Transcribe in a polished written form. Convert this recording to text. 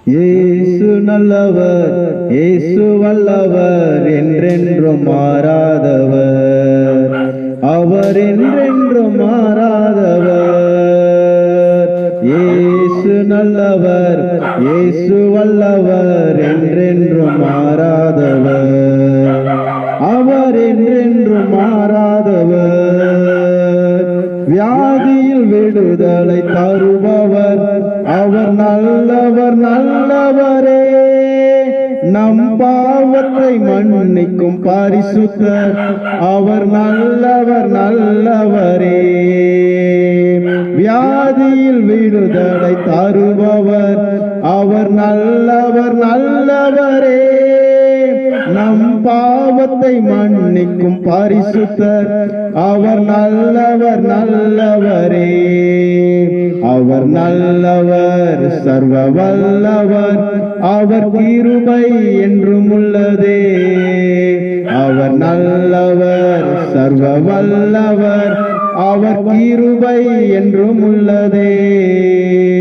இயேசு நல்லவர், இயேசு வல்லவர், என்றென்றும் மாறாதவர், அவர் என்றென்றும் மாறாதவர். இயேசு நல்லவர், இயேசு வல்லவர், என்றென்றும் மாறாதவர், அவர் என்றென்றும் மாறாதவர். வியாதியில் விடுதலை தருபவர், அவர் நல்லவர் நல்லவரே. நம் பாவத்தை மன்னிக்கும் பரிசுத்தர், அவர் நல்லவர் நல்லவரே. வியாதியில் விடுதலை தருபவர், அவர் நல்லவர் நல்லவரே. நம் பாவத்தை மன்னிக்கும் பரிசுத்தர், அவர் நல்லவர் நல்லவரே. அவர் நல்லவர், சர்வ வல்லவர், அவர் கிருபை என்றும் உள்ளதே. அவர் நல்லவர், சர்வ வல்லவர், அவர் கிருபை என்றும் உள்ளதே.